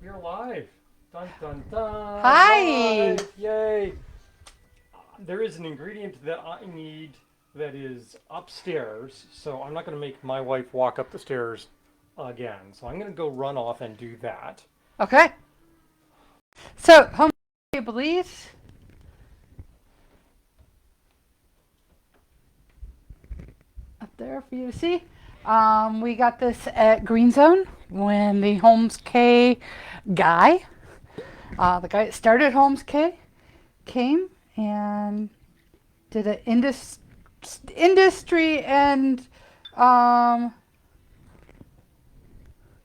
You're live. Dun dun dun. Hi. Live. Yay. There is an ingredient that I need that is upstairs, so I'm not going to make my wife walk up the stairs again. So I'm going to go run off and do that. Okay. So, home please. Up there for you to see. We got this at Green Zone when the Holmes K guy, the guy that started Holmes K, came and did an industry and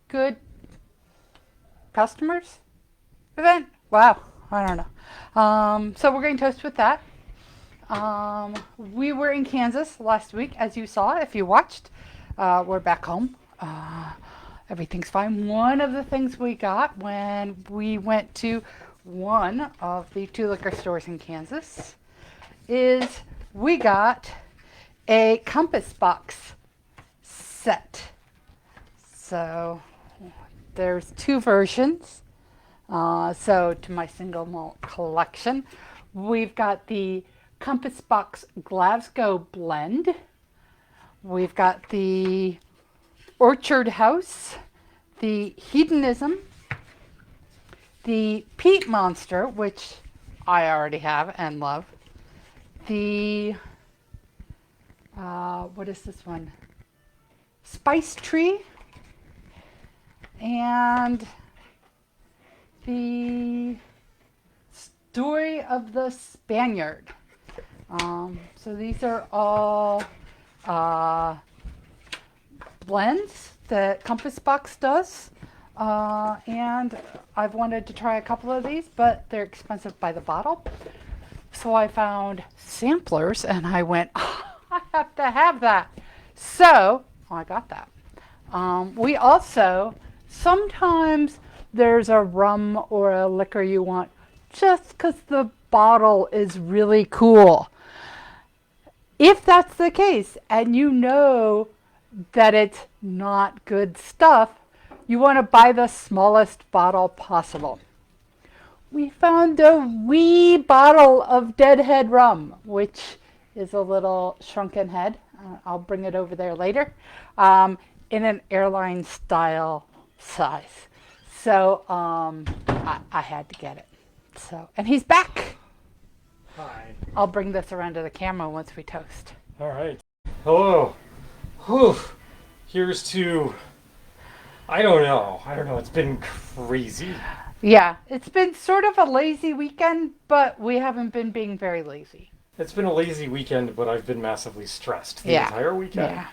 good customers event. Wow, I don't know. So we're getting toast with that. We were in Kansas last week, as you saw if you watched. We're back home. Everything's fine. One of the things we got when we went to one of the 2 liquor stores in Kansas is we got a compass box set. So there's 2 versions. So to my single malt collection, we've got the Compass Box Glasgow Blend. We've got the Orchard House, the Hedonism, the Peat Monster, which I already have and love. The, what is this one? Spice Tree. And the Story of the Spaniard. So these are all blends that Compass Box does. And I've wanted to try a couple of these, but they're expensive by the bottle. So I found samplers and I went, oh, I have to have that. So I got that. We also, sometimes there's a rum or a liquor you want just because the bottle is really cool. If that's the case and you know that it's not good stuff, you want to buy the smallest bottle possible. We found a wee bottle of Deadhead rum, which is a little shrunken head. I'll bring it over there later, in an airline style size. So I had to get it. So, and he's back. Hi. I'll bring this around to the camera once we toast. All right. Hello. Whew. Here's to. I don't know. It's been crazy. Yeah, it's been sort of a lazy weekend, but we haven't been being very lazy. It's been a lazy weekend, but I've been massively stressed the Yeah. entire weekend. Yeah.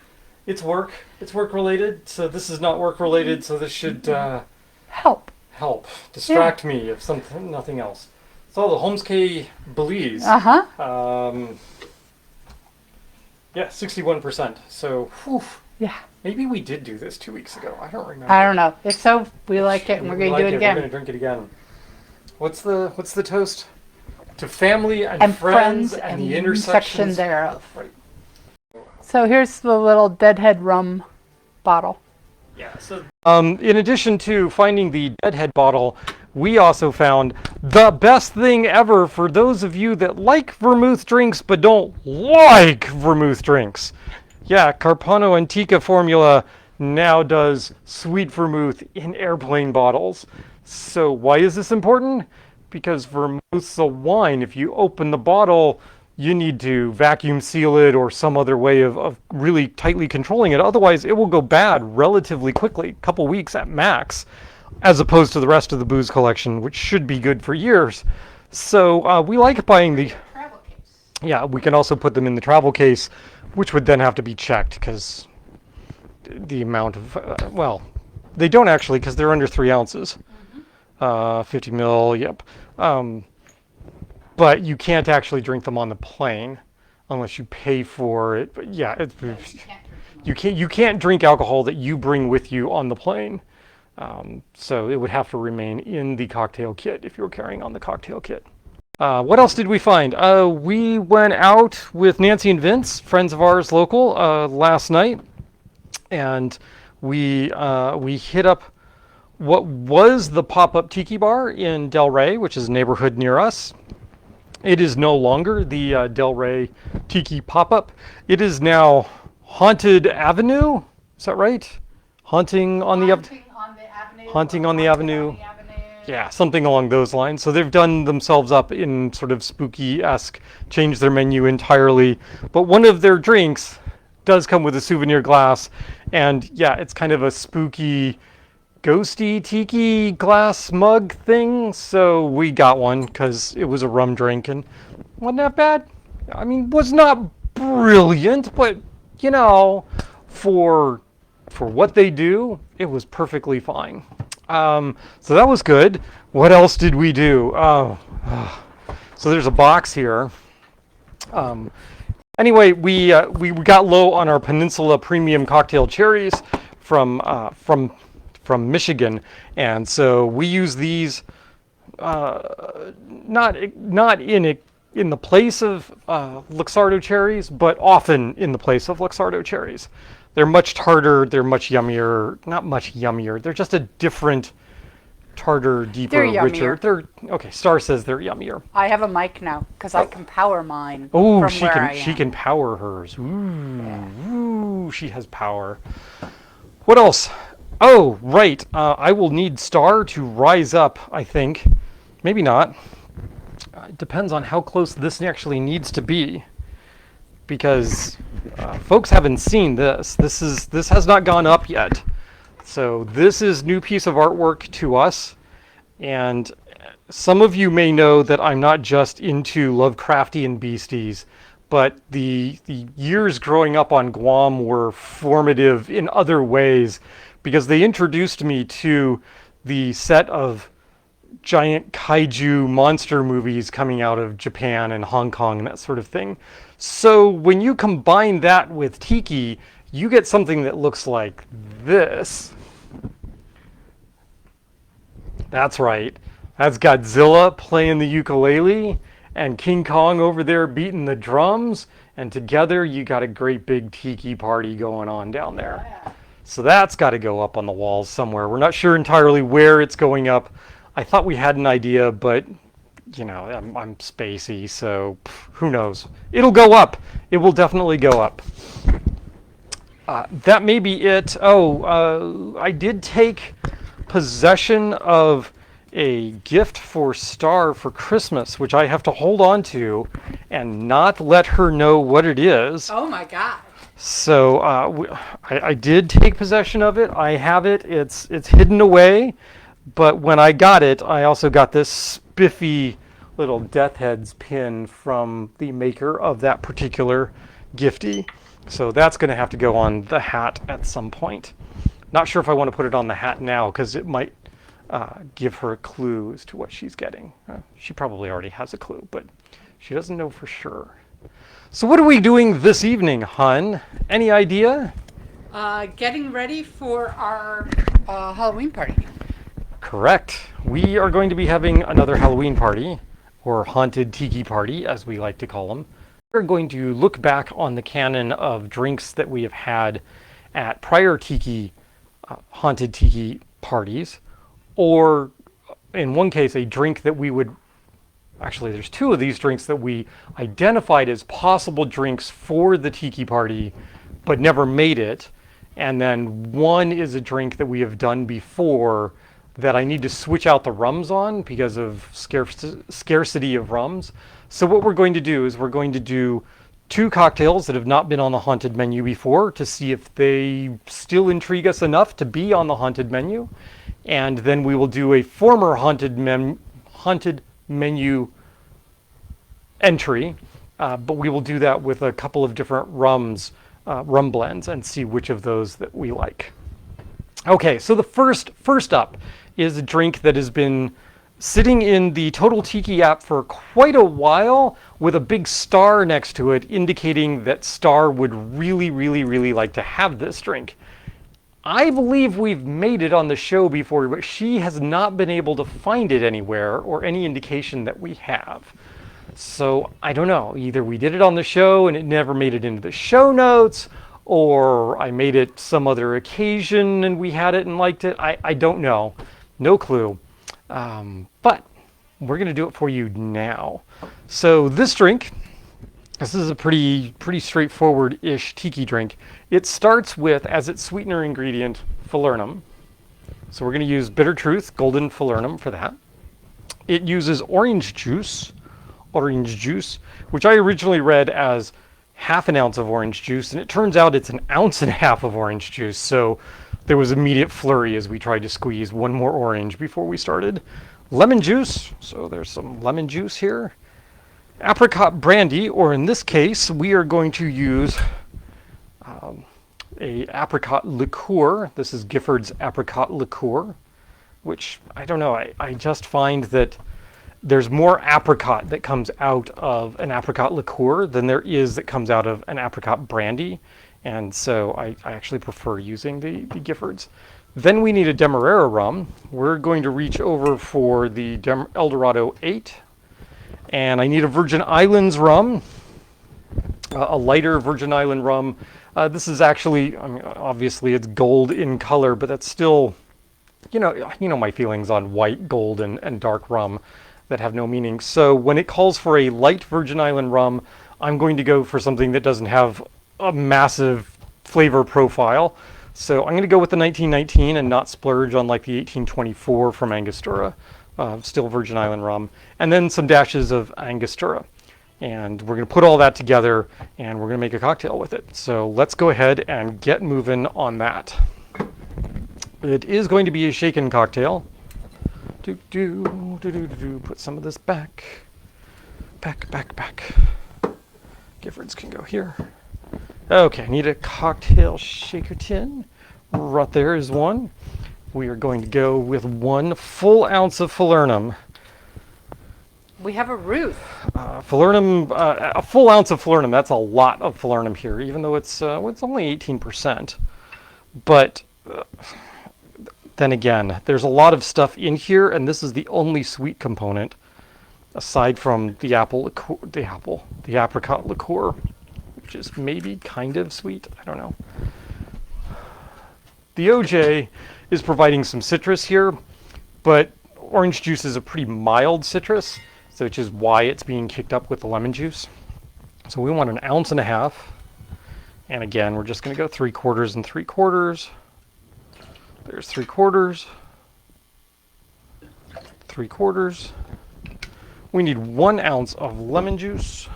It's work. It's work related. So this is not work related. So this should Help. distract me if something, nothing else. So the Holmes K Belize. Uh-huh. Yeah, 61%. So, whew, Yeah. maybe we did do this 2 weeks ago. I don't remember. I don't know. If so, we like it and we're We going to like do it We're again. gonna drink it again. What's the toast? To family and, And friends and the intersections thereof. Right. So here's the little Deadhead rum bottle. Yeah. So, in addition to finding the Deadhead bottle, we also found the best thing ever for those of you that like vermouth drinks but don't like vermouth drinks. Yeah, Carpano Antica formula now does sweet vermouth in airplane bottles. So why is this important? Because vermouth's a wine. If you open the bottle, you need to vacuum seal it or some other way of really tightly controlling it. Otherwise, it will go bad relatively quickly, a couple weeks at max, as opposed to the rest of the booze collection, which should be good for years. So we like buying the... Travel case. Yeah, we can also put them in the travel case, which would then have to be checked because the amount of... well, they don't actually because they're under 3 ounces. 50 mil, yep. But you can't actually drink them on the plane unless you pay for it. But yeah, you can't drink alcohol that you bring with you on the plane. So it would have to remain in the cocktail kit if you were carrying on the cocktail kit. What else did we find? We went out with Nancy and Vince, friends of ours local, last night, and we hit up what was the pop-up tiki bar in Del Rey, which is a neighborhood near us. It is no longer the Del Rey Tiki pop-up. It is now Haunted Avenue. Is that right? Haunting on the Haunting on the Avenue. Haunting or on the Haunted Avenue. on the Avenue. Yeah, something along those lines. So they've done themselves up in sort of spooky-esque, changed their menu entirely. But one of their drinks does come with a souvenir glass. And yeah, it's kind of a spooky, ghosty tiki glass mug thing. So we got one because it was a rum drink and wasn't that bad. I mean, was not brilliant, but you know, for what they do, it was perfectly fine. So that was good. What else did we do? So there's a box here. Anyway, we got low on our Peninsula Premium Cocktail cherries from Michigan, and so we use these not in the place of Luxardo cherries, but often in the place of Luxardo cherries. They're much tartar. They're much yummier. Not much yummier. They're just a different tartar, deeper, They're richer. yummier. They're okay. Star says they're yummier. I have a mic now because I can power mine Oh, from she where can I am. she can power hers. Ooh, she has power. What else? Oh, right. I will need Star to rise up, I think. Maybe not. It depends on how close this actually needs to be. Because folks haven't seen this. This has not gone up yet. So this is new piece of artwork to us. And some of you may know that I'm not just into Lovecraftian beasties, but the years growing up on Guam were formative in other ways because they introduced me to the set of giant kaiju monster movies coming out of Japan and Hong Kong and that sort of thing. So when you combine that with Tiki, you get something that looks like this. That's right. That's Godzilla playing the ukulele and King Kong over there beating the drums. And together you got a great big Tiki party going on down there. So that's got to go up on the walls somewhere. We're not sure entirely where it's going up. I thought we had an idea, but you know, I'm spacey, so who knows? It'll go up. It will definitely go up. That may be it. I did take possession of a gift for Star for Christmas, which I have to hold on to and not let her know what it is. Oh my God. So I did take possession of it. I have it. It's hidden away. But when I got it, I also got this spiffy little Death Heads pin from the maker of that particular giftie. So that's going to have to go on the hat at some point. Not sure if I want to put it on the hat now because it might give her a clue as to what she's getting. She probably already has a clue, but she doesn't know for sure. So what are we doing this evening, hun? Any idea? Getting ready for our Halloween party. Correct. We are going to be having another Halloween party, or haunted tiki party, as we like to call them. We're going to look back on the canon of drinks that we have had at prior tiki, haunted tiki parties, or in one case, a drink that we would, actually there's two of these drinks that we identified as possible drinks for the tiki party, but never made it. And then one is a drink that we have done before that I need to switch out the rums on because of scarcity of rums. So what we're going to do is we're going to do two cocktails that have not been on the haunted menu before to see if they still intrigue us enough to be on the haunted menu. And then we will do a former haunted menu entry, but we will do that with a couple of different rum blends and see which of those that we like. Okay, so the first up is a drink that has been sitting in the Total Tiki app for quite a while with a big star next to it indicating that Star would really, really, really like to have this drink. I believe we've made it on the show before, but she has not been able to find it anywhere or any indication that we have. So I don't know, either we did it on the show and it never made it into the show notes, or I made it some other occasion and we had it and liked it. I don't know. No clue. But we're going to do it for you now. So this drink, this is a pretty straightforward-ish tiki drink. It starts with, as its sweetener ingredient, falernum. So we're going to use Bitter Truth Golden Falernum for that. It uses orange juice, which I originally read as half an ounce of orange juice, and it turns out it's an ounce and a half of orange juice. So there was immediate flurry as we tried to squeeze one more orange before we started. Lemon juice, so there's some lemon juice here. Apricot brandy, or in this case, we are going to use a apricot liqueur. This is Gifford's apricot liqueur, which, I don't know, I just find that there's more apricot that comes out of an apricot liqueur than there is that comes out of an apricot brandy. And so I actually prefer using the Giffords. Then we need a Demerara rum. We're going to reach over for the Eldorado 8. And I need a Virgin Islands rum, a lighter Virgin Island rum. This is actually, I mean, obviously it's gold in color, but that's still, you know my feelings on white, gold, and dark rum that have no meaning. So when it calls for a light Virgin Island rum, I'm going to go for something that doesn't have a massive flavor profile. So I'm going to go with the 1919 and not splurge on like the 1824 from Angostura, still Virgin Island rum, and then some dashes of Angostura. And we're going to put all that together and we're going to make a cocktail with it. So let's go ahead and get moving on that. It is going to be a shaken cocktail. Put some of this back. Giffords can go here. Okay, I need a cocktail shaker tin. Right there is one. We are going to go with 1 full ounce of falernum. We have a Ruth. Falernum, a full ounce of falernum, that's a lot of falernum here, even though it's only 18%. But then again, there's a lot of stuff in here, and this is the only sweet component, aside from the apricot liqueur, which is maybe kind of sweet. I don't know. The OJ is providing some citrus here, but orange juice is a pretty mild citrus, so which is why it's being kicked up with the lemon juice. So we want 1.5 ounces. And again, we're just going to go 3/4 and 3/4. There's 3/4. 3/4. We need 1 ounce of lemon juice.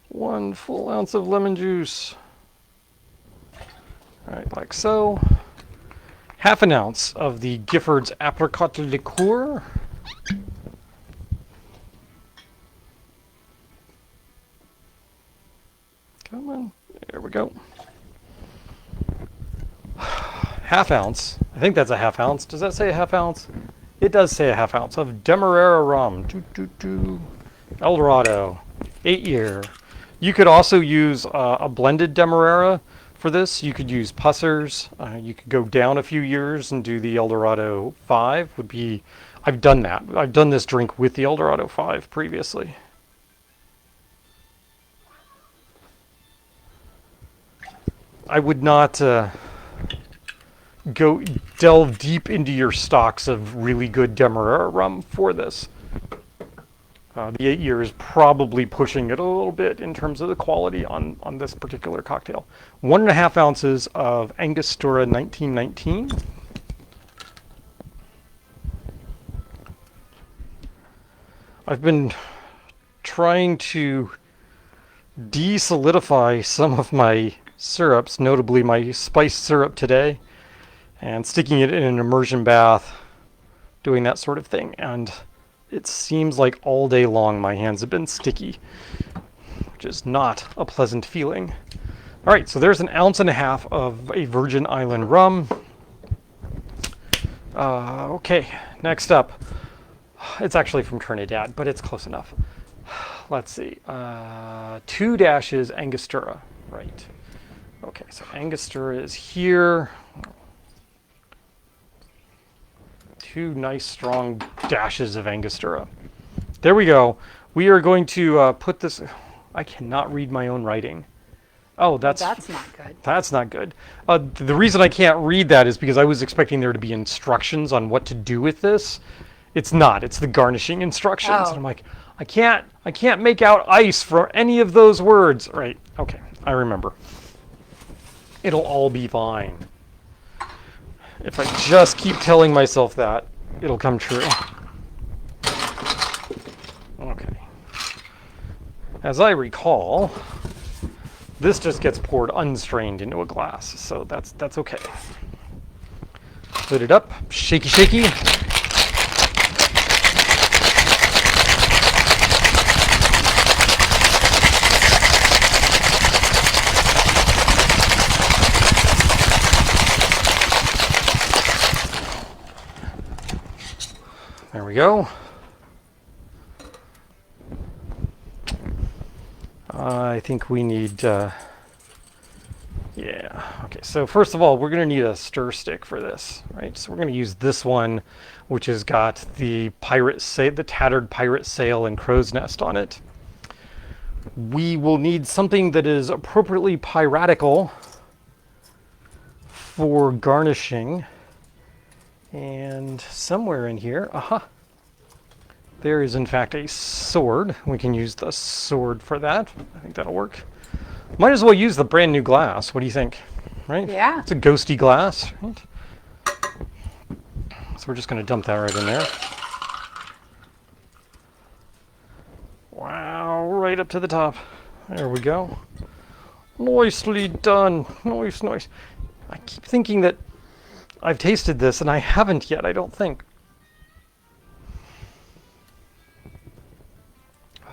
1 full ounce of lemon juice. All right, like so. 1/2 ounce of the Gifford's apricot liqueur. Come on, there we go. 1/2 ounce, I think that's a 1/2 ounce. Does that say a 1/2 ounce? It does say a 1/2 ounce of Demerara rum. Eldorado, 8-year. You could also use a blended Demerara for this. You could use Pussers. You could go down a few years and do the Eldorado 5. I've done that. I've done this drink with the Eldorado 5 previously. I would not go delve deep into your stocks of really good Demerara rum for this. The 8-year is probably pushing it a little bit in terms of the quality on this particular cocktail. 1.5 ounces of Angostura 1919. I've been trying to de-solidify some of my syrups, notably my spiced syrup today, and sticking it in an immersion bath, doing that sort of thing. And it seems like all day long my hands have been sticky, which is not a pleasant feeling. All right, so there's 1.5 ounces of a Virgin Island rum. Okay, next up. It's actually from Trinidad, but it's close enough. Let's see. 2 dashes Angostura, right. Okay, so Angostura is here. 2 nice strong dashes of Angostura. There we go. We are going to put this. I cannot read my own writing. Oh, that's That's not good. That's not good. The reason I can't read that is because I was expecting there to be instructions on what to do with this. It's not. It's the garnishing instructions. Oh. And I'm like, I can't make out ice for any of those words. Right. Okay. I remember. It'll all be fine. If I just keep telling myself that, it'll come true. Okay. As I recall, this just gets poured unstrained into a glass, so that's okay. Lid it up, shaky shaky. There we go. I think we need, yeah, okay, so first of all, we're going to need a stir stick for this, right? So we're going to use this one, which has got the tattered pirate sail and crow's nest on it. We will need something that is appropriately piratical for garnishing. And somewhere in here, there is in fact a sword. We can use the sword for that. I think that'll work. Might as well use the brand new glass. What do you think? Right? Yeah. It's a ghosty glass. Right? So we're just going to dump that right in there. Wow, right up to the top. There we go. Nicely done. Nice, nice. I keep thinking that I've tasted this and I haven't yet, I don't think.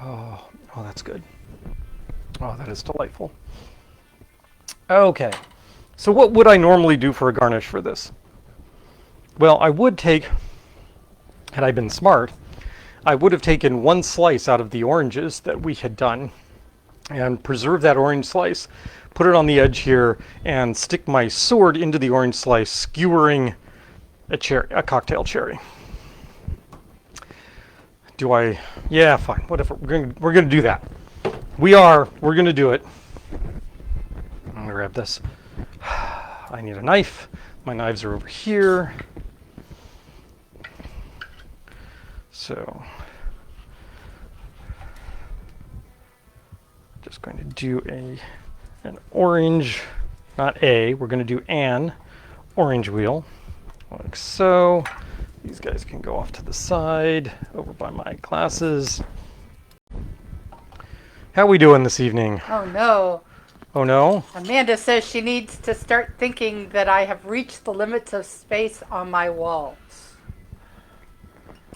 Oh, that's good. Oh, that is delightful. Okay, so what would I normally do for a garnish for this? Well, I would take, had I been smart, I would have taken one slice out of the oranges that we had done and preserved that orange slice, put it on the edge here, and stick my sword into the orange slice, skewering a cocktail cherry. Do I? Yeah, fine. Whatever. We're gonna do that. We're gonna do it. I'm gonna grab this. I need a knife. My knives are over here. So, just going to do an orange, not a. We're gonna do an orange wheel, like so. These guys can go off to the side, over by my glasses. How we doing this evening? Oh no. Oh no? Amanda says she needs to start thinking that I have reached the limits of space on my walls.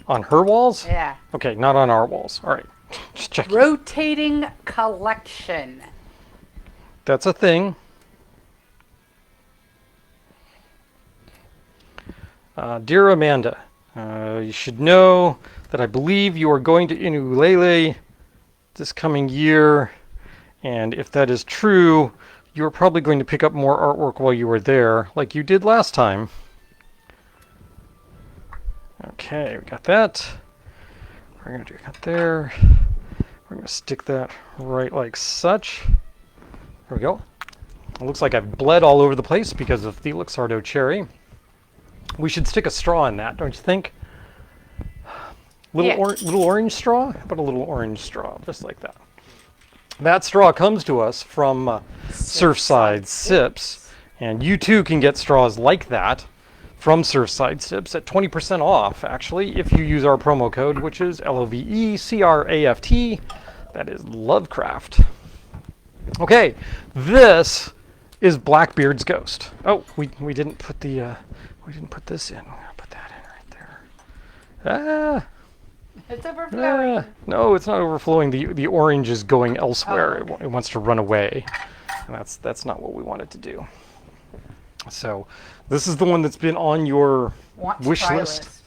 On her walls? Yeah. Okay, not on our walls. All right, just check. Rotating collection. That's a thing. Dear Amanda, you should know that I believe you are going to Inulele this coming year, and if that is true, you're probably going to pick up more artwork while you were there, like you did last time. Okay, we got that. We're going to do that there. We're going to stick that right like such. There we go. It looks like I've bled all over the place because of the Luxardo cherry. We should stick a straw in that, don't you think? Little orange straw? How about a little orange straw, just like that? That straw comes to us from Surfside Sips, and you too can get straws like that from Surfside Sips at 20% off, actually, if you use our promo code, which is LOVECRAFT. That is Lovecraft. Okay, this is Blackbeard's ghost. Oh, we didn't put the we didn't put this in. We're gonna put that in right there. It's overflowing. No, it's not overflowing. The orange is going elsewhere. Oh, okay. It wants to run away. And that's not what we wanted to do. So this is the one that's been on your wish list.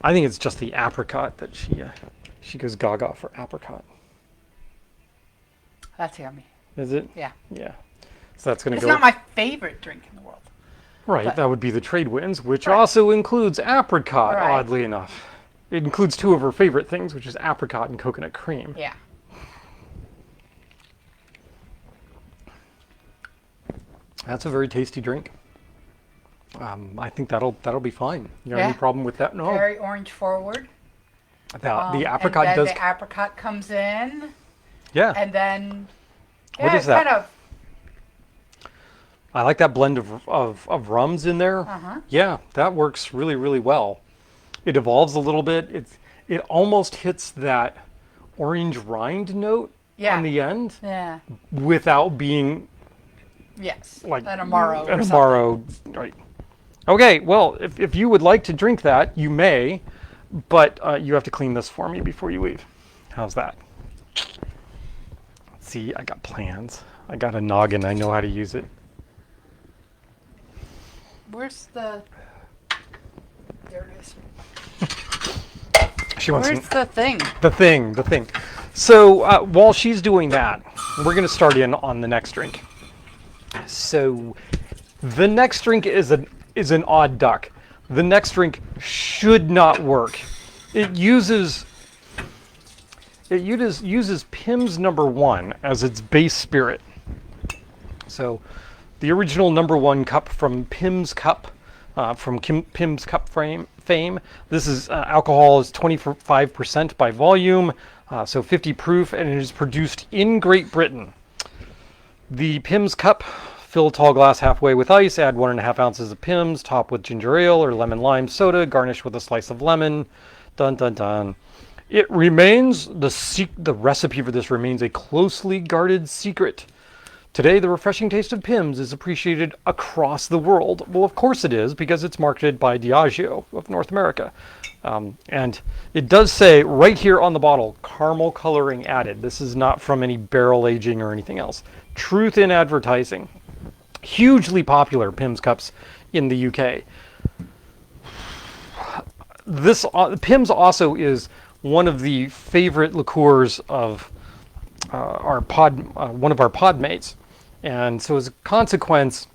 I think it's just the apricot that she goes gaga for apricot. That's yummy. Is it? Yeah. Yeah. So that's going to It's go. not my favorite drink in the world. Right, but- that would be the Trade Winds, which Right. also includes apricot, Right. oddly enough. It includes two of her favorite things, which is apricot and coconut cream. Yeah. That's a very tasty drink. I think that'll be fine. You have Yeah. any problem with that? No. Very orange forward. The apricot and then does. the apricot comes in, Yeah. and then What yeah, is that? kind of. I like that blend of rums in there. Yeah, that works really, really well. It evolves a little bit. It almost hits that orange rind note Yeah. on the end Yeah. without being Yes. like An Amaro. an or Amaro. Right. Okay, well, if you would like to drink that, you may, but you have to clean this for me before you leave. How's that? See, I got plans. I got a noggin. I know how to use it. Where's the? There it is. She wants Where's the thing? the thing. So while she's doing that, we're going to start in on the next drink. So the next drink is an odd duck. The next drink should not work. It uses Pimm's number 1 as its base spirit. So the original number 1 cup from Pimm's Cup, from Pimm's Cup fame. This is alcohol is 25% by volume, so 50 proof, and it is produced in Great Britain. The Pimm's Cup, fill tall glass halfway with ice, add 1.5 ounces of Pimm's, top with ginger ale or lemon lime soda, garnish with a slice of lemon. Dun dun dun. It remains, the recipe for this remains a closely guarded secret. Today, the refreshing taste of Pimm's is appreciated across the world. Well, of course it is, because it's marketed by Diageo of North America. And it does say right here on the bottle, caramel coloring added. This is not from any barrel aging or anything else. Truth in advertising. Hugely popular, Pimm's Cups in the UK. This Pimm's also is one of the favorite liqueurs of one of our pod mates. And so as a consequence,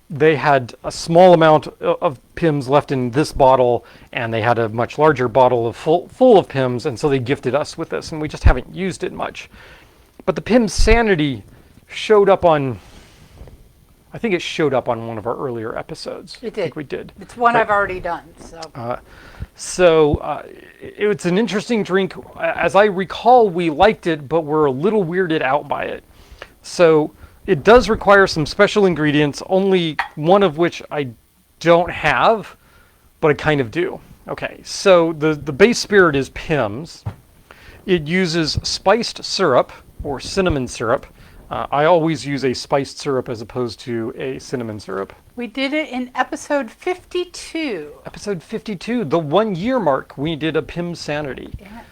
they had a small amount of Pimm's left in this bottle, and they had a much larger bottle of full of Pimm's, and so they gifted us with this, and we just haven't used it much. But the Pimmsanity showed up on, I think it showed up on one of our earlier episodes. It did. I think we did. It's one Right. I've already done. So it's an interesting drink. As I recall, we liked it, but we're a little weirded out by it. So it does require some special ingredients, only one of which I don't have, but I kind of do. Okay, so the base spirit is Pimm's. It uses spiced syrup or cinnamon syrup. I always use a spiced syrup as opposed to a cinnamon syrup. We did it in episode 52. Episode 52, the 1 year mark, we did a Pimmsanity. Yes.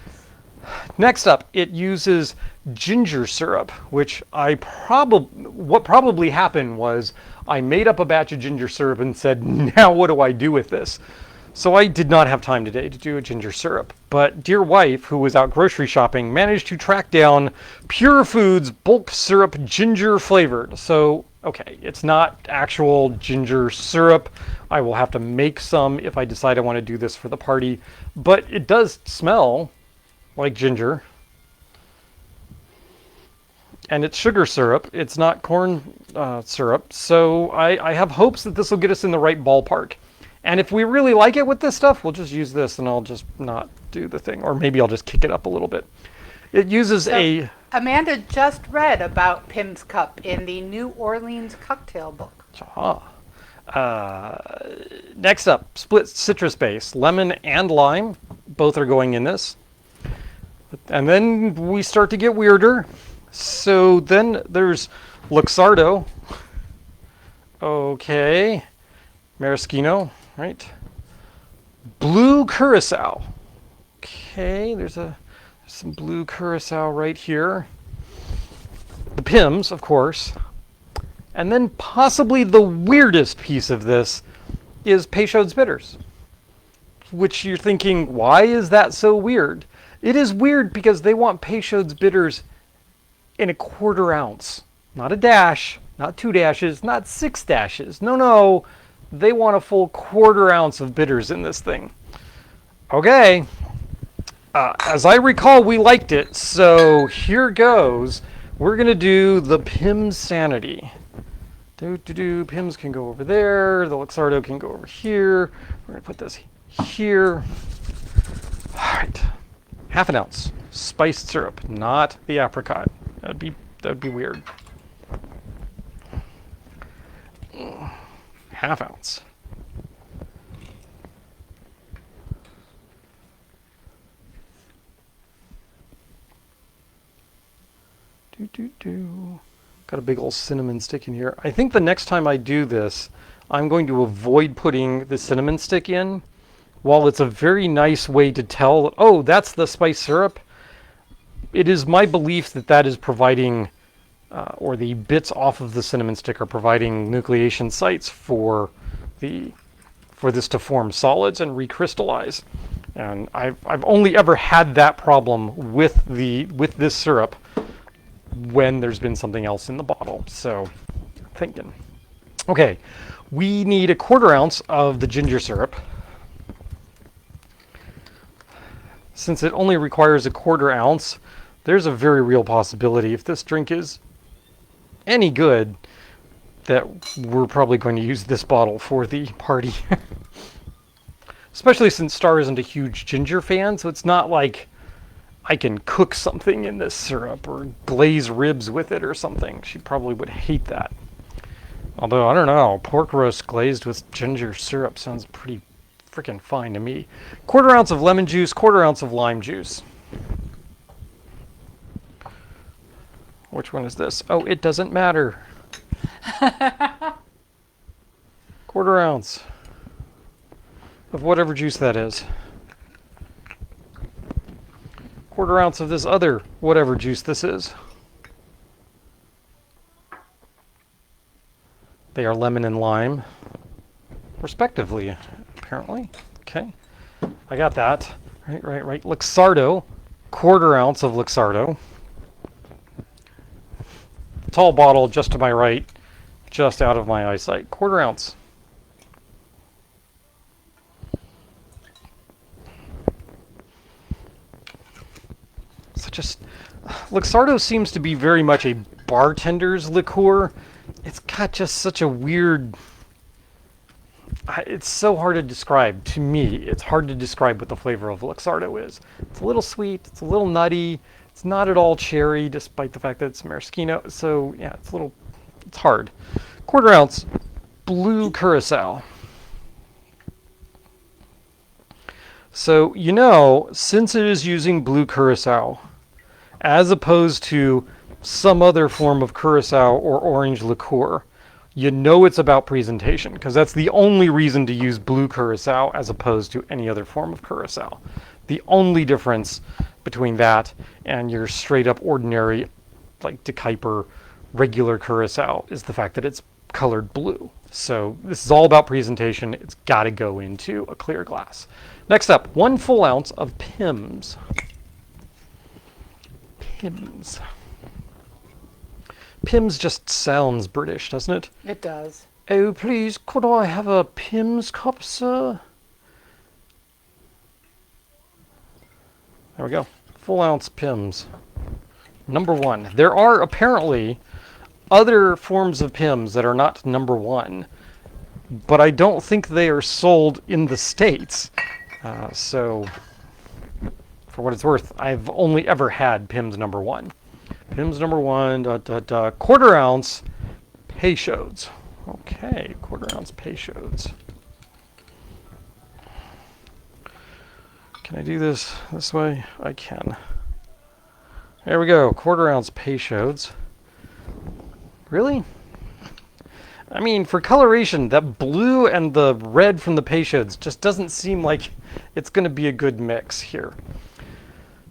Next up, it uses ginger syrup, which what probably happened was I made up a batch of ginger syrup and said, now what do I do with this? So I did not have time today to do a ginger syrup, but dear wife, who was out grocery shopping, managed to track down Pure Foods bulk syrup ginger flavored. So, okay, it's not actual ginger syrup. I will have to make some if I decide I want to do this for the party, but it does smell like ginger. And it's sugar syrup. It's not corn syrup. So I have hopes that this will get us in the right ballpark. And if we really like it with this stuff, we'll just use this and I'll just not do the thing. Or maybe I'll just kick it up a little bit. It uses Amanda just read about Pimm's Cup in the New Orleans cocktail book. Next up, split citrus base. Lemon and lime. Both are going in this. And then we start to get weirder. So then there's Luxardo. Okay. Maraschino, right? Blue Curacao. Okay, there's some blue Curacao right here. The Pimm's, of course. And then possibly the weirdest piece of this is Peychaud's Bitters. Which you're thinking, why is that so weird? It is weird because they want Peychaud's Bitters in a 1/4 ounce. Not a dash, not 2 dashes, not 6 dashes. No. They want a full 1/4 ounce of bitters in this thing. Okay. As I recall, we liked it. So here goes. We're going to do the Pimmsanity. Pims can go over there. The Luxardo can go over here. We're going to put this here. All right. Half an ounce spiced syrup, not the apricot. That'd be weird. Half ounce. Got a big old cinnamon stick in here. I think the next time I do this, I'm going to avoid putting the cinnamon stick in. While it's a very nice way to tell, oh, that's the spice syrup, it is my belief that that is providing, or the bits off of the cinnamon stick are providing nucleation sites for this to form solids and recrystallize. And I've only ever had that problem with this syrup when there's been something else in the bottle. So, thinking. Okay, we need 1/4 ounce of the ginger syrup. Since it only requires 1/4 ounce, there's a very real possibility if this drink is any good that we're probably going to use this bottle for the party. Especially since Star isn't a huge ginger fan, so it's not like I can cook something in this syrup or glaze ribs with it or something. She probably would hate that. Although, I don't know, pork roast glazed with ginger syrup sounds pretty freaking fine to me. 1/4 ounce of lemon juice, 1/4 ounce of lime juice. Which one is this? Oh, it doesn't matter. 1/4 ounce of whatever juice that is. 1/4 ounce of this other whatever juice this is. They are lemon and lime, respectively, apparently. Okay, I got that. Right. Luxardo, 1/4 ounce of Luxardo. Tall bottle just to my right, just out of my eyesight. 1/4 ounce. Luxardo seems to be very much a bartender's liqueur. It's got just such a weird... It's so hard to describe. To me, it's hard to describe what the flavor of Luxardo is. It's a little sweet, it's a little nutty, it's not at all cherry, despite the fact that it's maraschino. So, yeah, it's hard. 1/4 ounce blue curacao. So, since it is using blue curacao, as opposed to some other form of curacao or orange liqueur, it's about presentation, because that's the only reason to use blue curacao as opposed to any other form of curacao. The only difference between that and your straight up ordinary, like De Kuyper regular curacao, is the fact that it's colored blue. So this is all about presentation. It's got to go into a clear glass. Next up, 1 full ounce of Pimm's. Pimm's just sounds British, doesn't it? It does. Oh, please, could I have a Pimm's cup, sir? There we go. Full ounce Pimm's. Number 1. There are apparently other forms of Pimm's that are not number 1, but I don't think they are sold in the States. So, for what it's worth, I've only ever had Pimm's number 1. Pimm's number 1, 1/4 ounce Peychaud's. Okay, 1/4 ounce Peychaud's. Can I do this way? I can. There we go, 1/4 ounce Peychaud's. Really? I mean, for coloration, that blue and the red from the Peychaud's just doesn't seem like it's going to be a good mix here.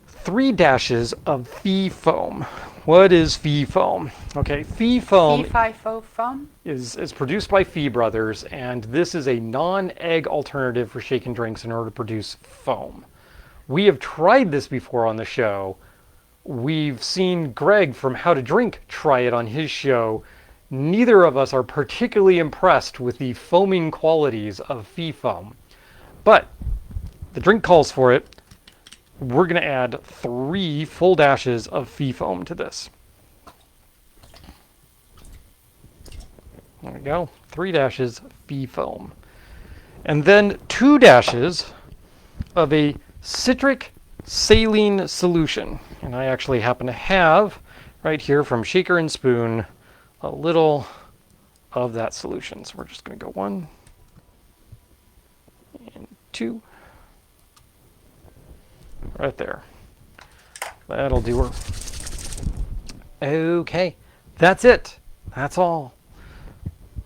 3 dashes of Fee Foam. What is Fee Foam? Okay, Fee Foam Fee-fi-fo-foam? is produced by Fee Brothers, and this is a non-egg alternative for shaken drinks in order to produce foam. We have tried this before on the show. We've seen Greg from How to Drink try it on his show. Neither of us are particularly impressed with the foaming qualities of Fee Foam. But the drink calls for it. We're going to add 3 full dashes of Fee Foam to this. There we go. 3 dashes fee foam. And then 2 dashes of a citric saline solution. And I actually happen to have right here from Shaker and Spoon a little of that solution. So we're just going to go 1 and 2 right there. That'll do her. Okay, that's it. That's all.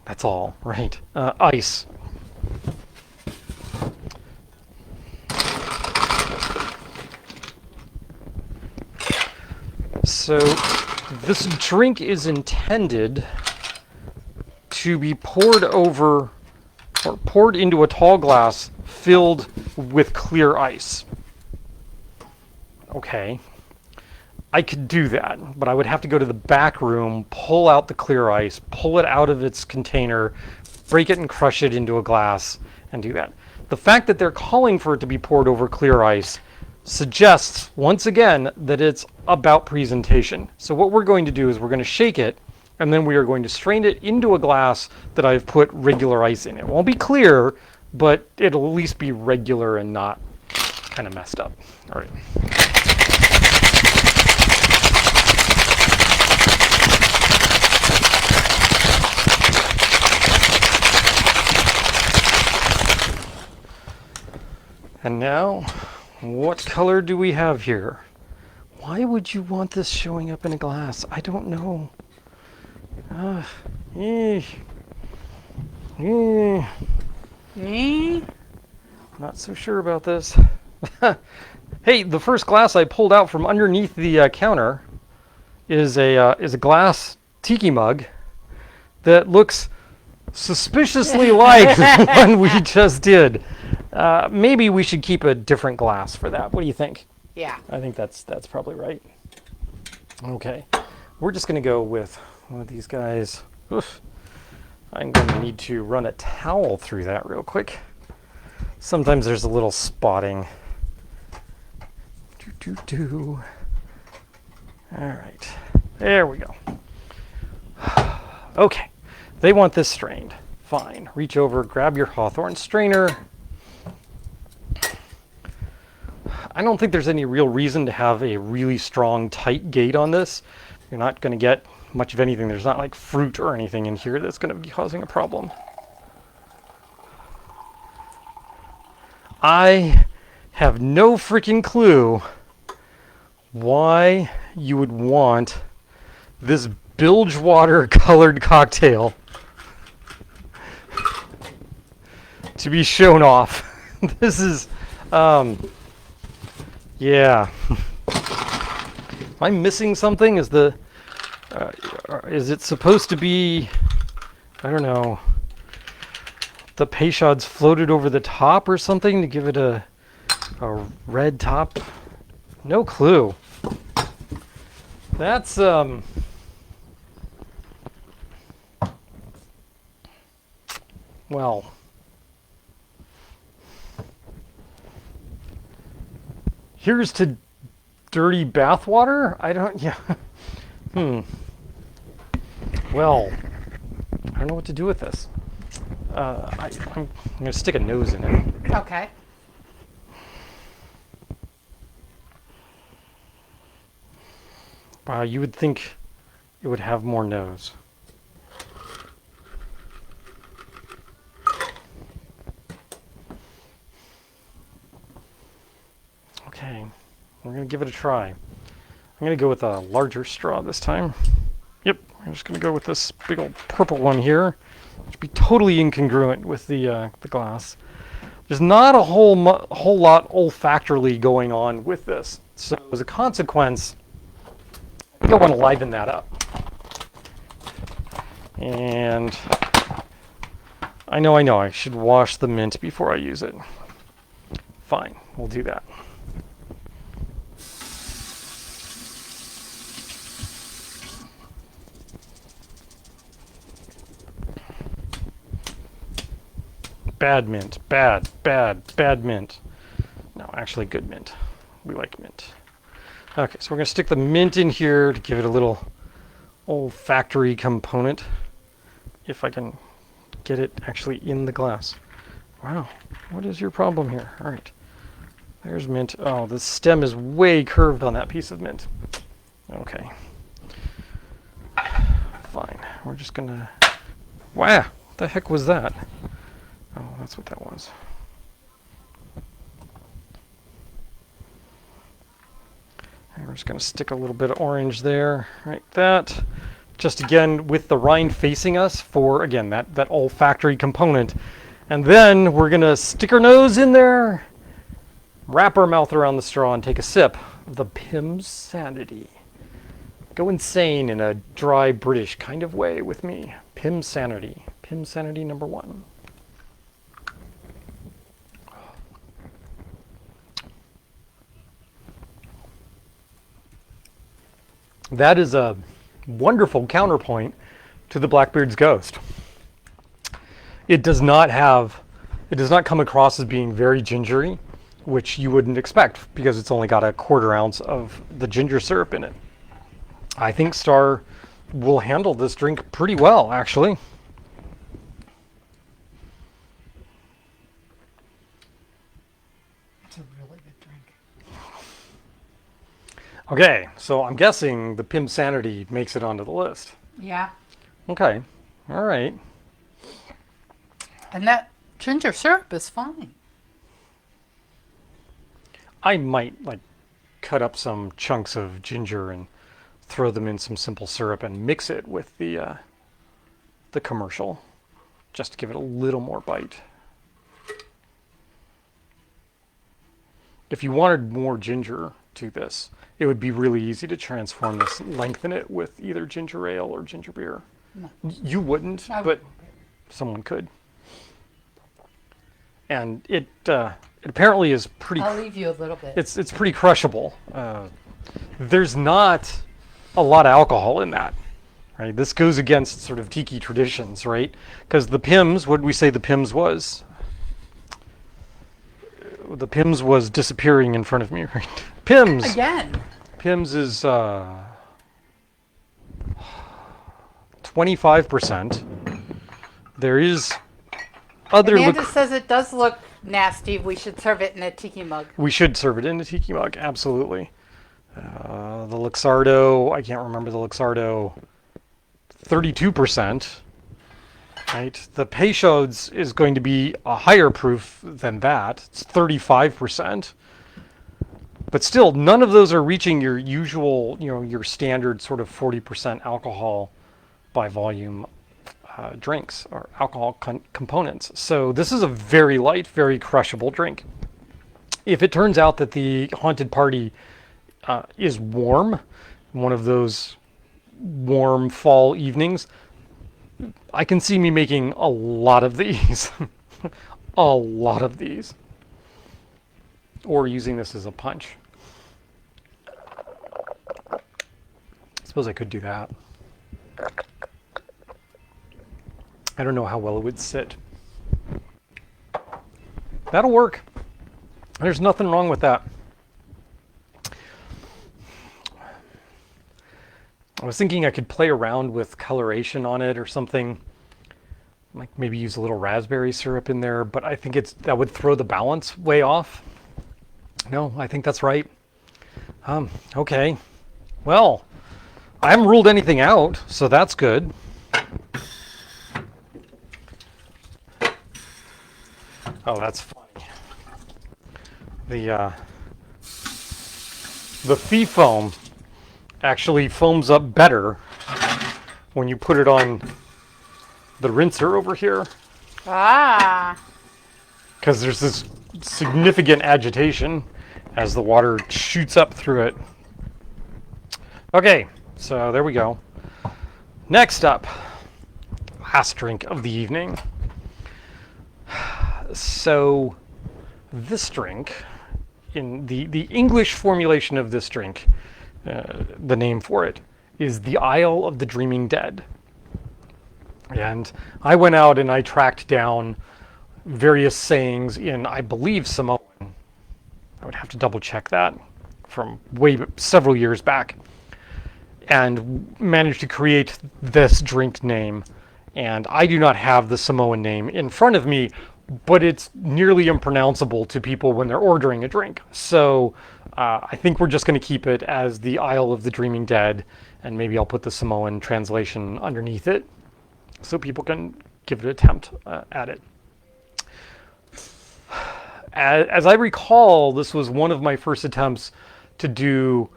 That's all, right? Ice. So this drink is intended to be poured over or poured into a tall glass filled with clear ice. Okay. I could do that, but I would have to go to the back room, pull out the clear ice, pull it out of its container, break it and crush it into a glass, and do that. The fact that they're calling for it to be poured over clear ice suggests, once again, that it's about presentation. So what we're going to do is we're going to shake it, and then we are going to strain it into a glass that I've put regular ice in. It won't be clear, but it'll at least be regular and not kind of messed up. All right. And now, what color do we have here? Why would you want this showing up in a glass? I don't know. Not so sure about this. Hey, the first glass I pulled out from underneath the counter is a glass Tiki mug that looks suspiciously like the one we just did. Maybe we should keep a different glass for that. What do you think? Yeah. I think that's probably right. Okay, we're just going to go with one of these guys. Oof. I'm going to need to run a towel through that real quick. Sometimes there's a little spotting. All right, there we go. Okay, they want this strained. Fine, reach over, grab your Hawthorne strainer. I don't think there's any real reason to have a really strong, tight gate on this. You're not going to get much of anything. There's not like fruit or anything in here that's going to be causing a problem. I have no freaking clue why you would want this bilge water colored cocktail to be shown off. This is, yeah. Am I missing something? Is it supposed to be, I don't know, the Peychaud's floated over the top or something to give it a red top? No clue. That's, well, here's to dirty bathwater? I don't, yeah. Well, I don't know what to do with this. I'm going to stick a nose in it. Okay. Wow, you would think it would have more nose. Okay, we're going to give it a try. I'm going to go with a larger straw this time. Yep, I'm just going to go with this big old purple one here, which would be totally incongruent with the glass. There's not a whole lot olfactorily going on with this. So as a consequence, I think I want to liven that up. And I know, I should wash the mint before I use it. Fine, we'll do that. Bad mint, bad mint. No, actually good mint. We like mint. Okay, so we're going to stick the mint in here to give it a little olfactory component. if I can get it actually in the glass. Wow, what is your problem here? All right, there's mint. Oh, the stem is way curved on that piece of mint. Okay, fine. We're just gonna. Wow, what the heck was that? Oh, that's what that was. And we're just gonna stick a little bit of orange there, like that. Just again with the rind facing us for, again, that olfactory component. And then we're gonna stick our nose in there, wrap our mouth around the straw and take a sip of the Pimmsanity. Go insane in a dry British kind of way with me. Pimmsanity. Pimmsanity number 1. That is a wonderful counterpoint to the Blackbeard's Ghost. It does not come across as being very gingery, which you wouldn't expect because it's only got a 1/4 ounce of the ginger syrup in it. I think Star will handle this drink pretty well, actually. It's a really good drink. Okay, so I'm guessing the Pimmsanity makes it onto the list. Yeah. Okay, all right. And that ginger syrup is fine. I might cut up some chunks of ginger and throw them in some simple syrup and mix it with the commercial, just to give it a little more bite. If you wanted more ginger to this, it would be really easy to transform this, lengthen it with either ginger ale or ginger beer. No. You wouldn't, but someone could. And it apparently is pretty. I'll leave you a little bit. It's pretty crushable. There's not a lot of alcohol in that, right? This goes against sort of Tiki traditions, right? Because the Pimm's, what did we say the Pimm's was? The Pimm's was disappearing in front of me, right? Pimm's. Again. Pimm's is 25%. There is other. Amanda says it does look nasty. We should serve it in a tiki mug. We should serve it in a tiki mug, absolutely. The Luxardo, I can't remember the Luxardo, 32%. Right? The Peychaud's is going to be a higher proof than that. It's 35%. But still, none of those are reaching your usual, your standard sort of 40% alcohol by volume drinks or alcohol components. So this is a very light, very crushable drink. If it turns out that the Haunted Party is warm, one of those warm fall evenings, I can see me making a lot of these. A lot of these. Or using this as a punch. I suppose I could do that. I don't know how well it would sit. That'll work. There's nothing wrong with that. I was thinking I could play around with coloration on it or something. Like maybe use a little raspberry syrup in there, but I think that would throw the balance way off. No, I think that's right. Okay. Well, I haven't ruled anything out, so that's good. Oh, that's funny. The Fee foam actually foams up better when you put it on the rinser over here. Ah. Because there's this significant agitation as the water shoots up through it. Okay, so there we go. Next up, last drink of the evening. So this drink, in the English formulation of this drink, the name for it is the Isle of the Dreaming Dead. And I went out and I tracked down various sayings in, I believe, Samoan. I would have to double check that from several years back, and managed to create this drink name And I do not have the Samoan name in front of me, but it's nearly impronounceable to people when they're ordering a drink. So I think we're just going to keep it as the Isle of the Dreaming Dead, and maybe I'll put the Samoan translation underneath it so people can give it an attempt at it. As I recall, this was one of my first attempts to do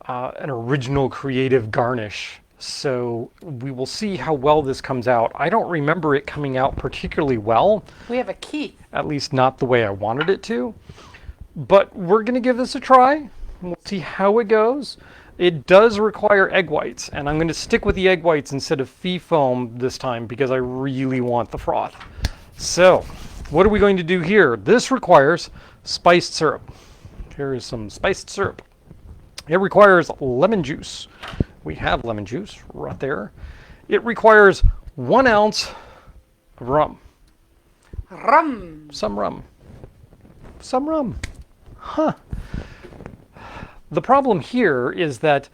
an original creative garnish. So we will see how well this comes out. I don't remember it coming out particularly well. We have a key. At least not the way I wanted it to. But we're going to give this a try. We'll see how it goes. It does require egg whites, and I'm going to stick with the egg whites instead of fee foam this time because I really want the froth. So, what are we going to do here? This requires spiced syrup. Here is some spiced syrup. It requires lemon juice. We have lemon juice right there. It requires 1 ounce of rum. Rum. Some rum. Some rum. Huh. The problem here is that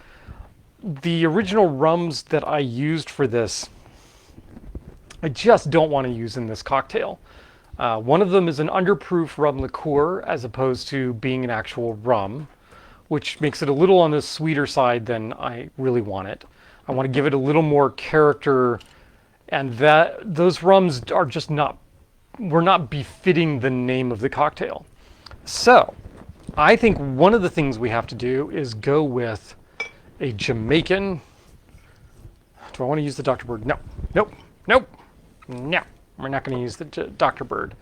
the original rums that I used for this, I just don't want to use in this cocktail. One of them is an underproof rum liqueur as opposed to being an actual rum, which makes it a little on the sweeter side than I really want it. I want to give it a little more character, and those rums are just we're not befitting the name of the cocktail. So, I think one of the things we have to do is go with a Jamaican. Do I want to use the Dr. Bird? No, nope, nope, no. We're not going to use the Dr. Bird.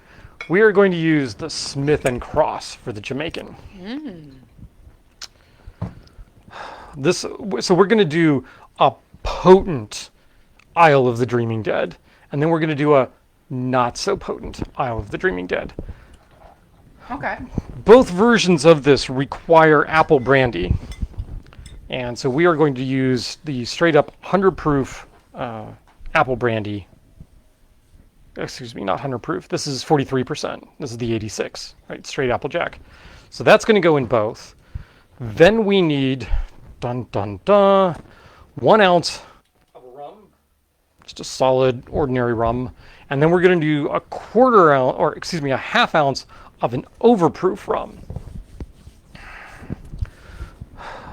We are going to use the Smith & Cross for the Jamaican. So we're going to do a potent Isle of the Dreaming Dead, and then we're going to do a not so potent Isle of the Dreaming Dead. Okay. Both versions of this require apple brandy, and so we are going to use the straight up 100 proof apple brandy. Excuse me, not 100 proof. This is 43%. This is the 86, right? Straight Applejack. So that's going to go in both. Then we need, 1 ounce of rum, just a solid ordinary rum. And then we're going to do a half ounce of an overproof rum.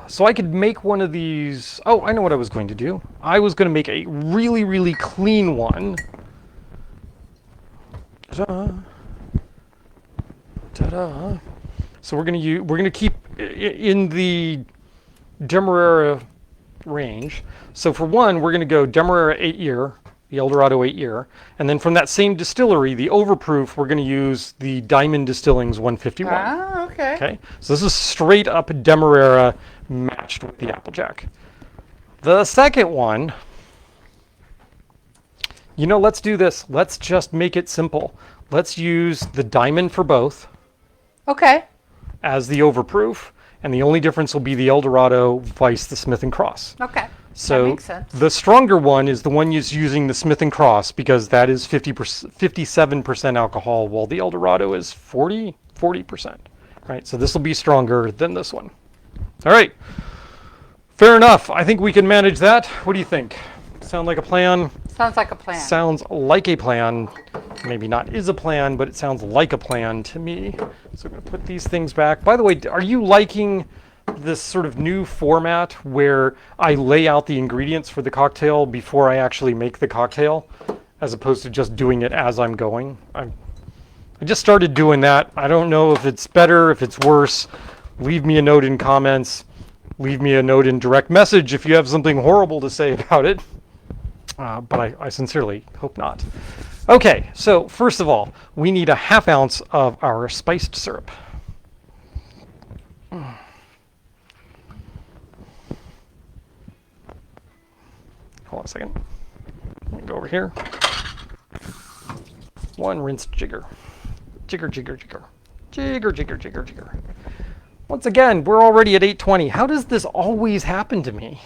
So I could make one of these. Oh, I know what I was going to do. I was going to make a really, really clean one. Ta-da. Ta-da. So we're going to keep in the Demerara range. So for one, we're going to go Demerara 8-year, the Eldorado 8-year, and then from that same distillery, the overproof, we're going to use the Diamond Distilling's 151. Ah, okay. Okay. So this is straight up Demerara matched with the Applejack. The second one, let's do this. Let's just make it simple. Let's use the Diamond for both. Okay. As the overproof, and the only difference will be the Eldorado vice the Smith & Cross. Okay. So that makes sense. the stronger one is the one using the Smith & Cross because that is 57% alcohol, while the Eldorado is 40%. Right? So this will be stronger than this one. All right. Fair enough. I think we can manage that. What do you think? Sound like a plan? Sounds like a plan. Sounds like a plan. Maybe not is a plan, but it sounds like a plan to me. So I'm going to put these things back. By the way, are you liking this sort of new format where I lay out the ingredients for the cocktail before I actually make the cocktail, as opposed to just doing it as I'm going? I just started doing that. I don't know if it's better, if it's worse. Leave me a note in comments. Leave me a note in direct message if you have something horrible to say about it. But I sincerely hope not. Okay, so first of all, we need a half ounce of our spiced syrup. Hold on a second. Let me go over here. One rinsed jigger. Jigger, jigger, jigger. Jigger, jigger, jigger, jigger. Once again, we're already at 8:20. How does this always happen to me?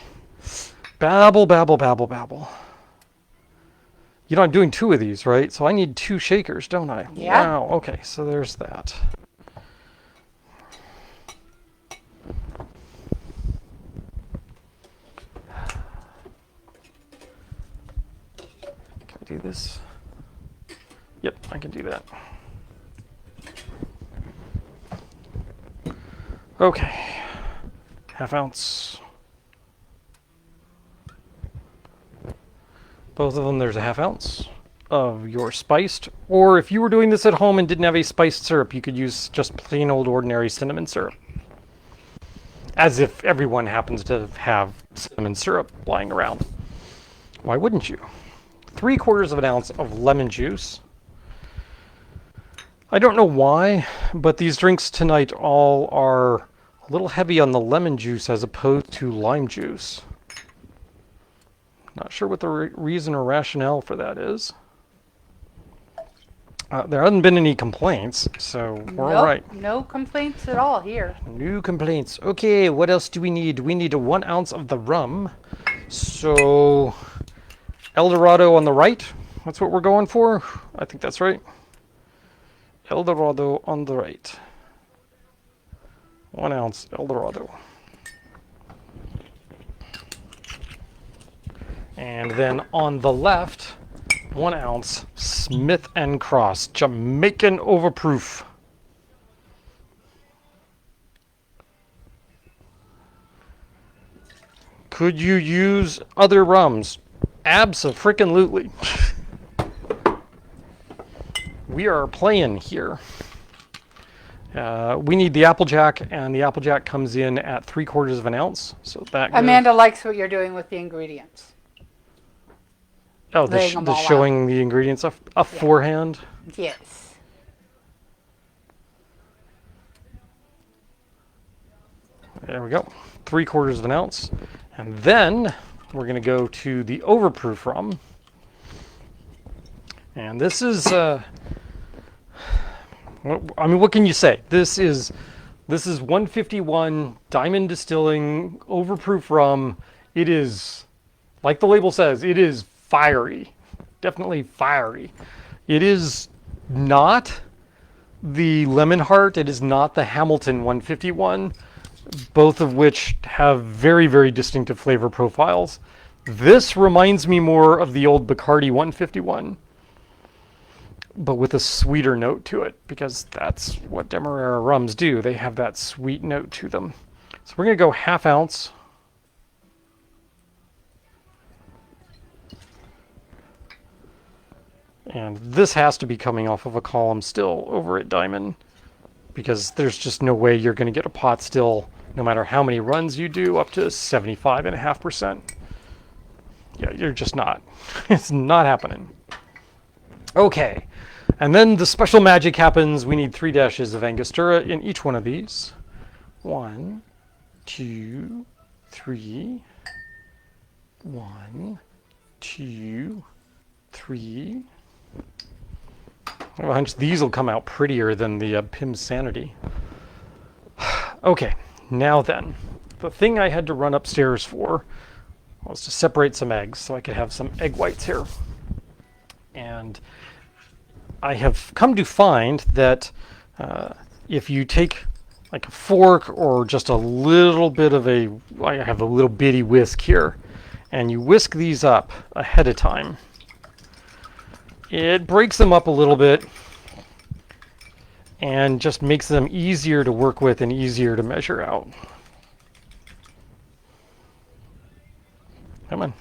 Babble, babble, babble, babble. I'm doing 2 of these, right? So I need 2 shakers, don't I? Yeah. Wow, okay, so there's that. do this? Yep, I can do that. Okay, ½ ounce. Both of them, there's a ½ ounce of your spiced, or if you were doing this at home and didn't have a spiced syrup, you could use just plain old ordinary cinnamon syrup. As if everyone happens to have cinnamon syrup lying around. Why wouldn't you? 3/4 of an ounce of lemon juice. I don't know why, but these drinks tonight all are a little heavy on the lemon juice as opposed to lime juice. Not sure what the reason or rationale for that is. There haven't been any complaints, so we're all right. No complaints at all here. No complaints. Okay, what else do we need? We need 1 ounce of the rum. So, El Dorado on the right. That's what we're going for. I think that's right. El Dorado on the right. 1 ounce El Dorado. And then on the left, 1 ounce Smith & Cross Jamaican Overproof. Could you use other rums? Abso-freaking-lutely. We are playing here. We need the Applejack, and the Applejack comes in at 3/4 of an ounce. So that goes. Amanda likes what you're doing with the ingredients. Oh, the showing the ingredients beforehand? Yes. There we go. 3/4 of an ounce. And then we're going to go to the overproof rum. And this is, I mean, what can you say? This is 151 Diamond Distilling overproof rum. It is, like the label says, it is fiery. Definitely fiery. It is not the Lemon Heart. It is not the Hamilton 151, both of which have very, very distinctive flavor profiles. This reminds me more of the old Bacardi 151, but with a sweeter note to it, because that's what Demerara rums do. They have that sweet note to them. So we're going to go ½ ounce. And this has to be coming off of a column still over at Diamond, because there's just no way you're going to get a pot still, no matter how many runs you do, up to 75.5%. Yeah, you're just not. It's not happening. Okay, and then the special magic happens. We need 3 dashes of Angostura in each one of these. 1, 2, 3. 1, 2, 3. I have a hunch these will come out prettier than the Pimmsanity. Okay, now then, the thing I had to run upstairs for was to separate some eggs so I could have some egg whites here. And I have come to find that if you take like a fork or just a little bit of I have a little bitty whisk here, and you whisk these up ahead of time, it breaks them up a little bit and just makes them easier to work with and easier to measure out. Come on.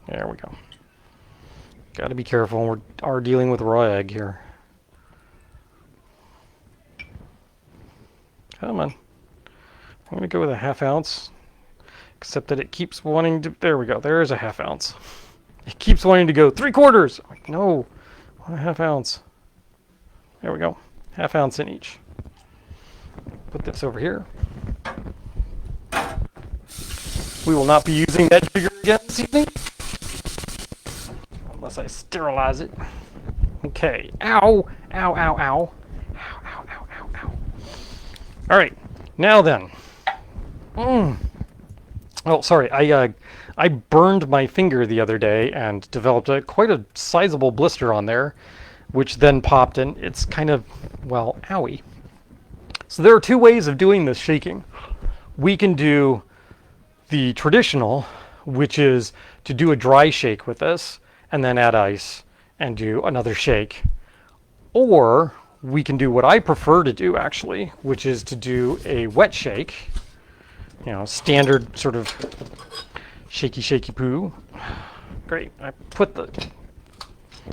There we go. Got to be careful. We are dealing with raw egg here. Come on. I'm going to go with a ½ ounce, except that it keeps wanting to... There we go. There's a ½ ounce. It keeps wanting to go 3/4. I'm like, no, a ½ ounce. There we go. ½ ounce in each. Put this over here. We will not be using that jigger again this evening, unless I sterilize it. Okay. Ow! Ow, ow, ow. Ow, ow, ow, ow, ow. All right. Now then. Oh, sorry. I burned my finger the other day and developed quite a sizable blister on there, which then popped, and it's kind of, well, owie. So there are 2 ways of doing this shaking. We can do the traditional, which is to do a dry shake with this, and then add ice and do another shake. Or we can do what I prefer to do actually, which is to do a wet shake. You know, standard sort of shaky poo. Great. I put the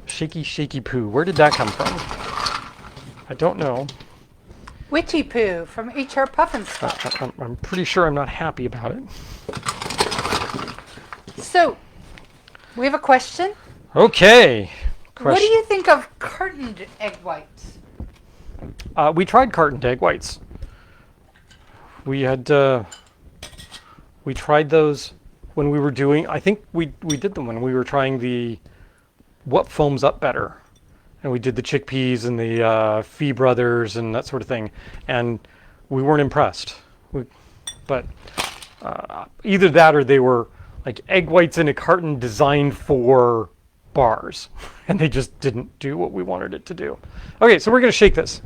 shaky poo. Where did that come from? I don't know. Witchy poo from HR Puffin Stuff. I'm pretty sure I'm not happy about it. So, we have a question. Okay. What do you think of cartoned egg whites? We tried cartoned egg whites. We had we tried those when we were doing. I think we did them when we were trying the what foams up better, and we did the chickpeas and the Fee Brothers and that sort of thing, and we weren't impressed. But either that or they were like egg whites in a carton designed for bars, and they just didn't do what we wanted it to do. Okay, so we're gonna shake this.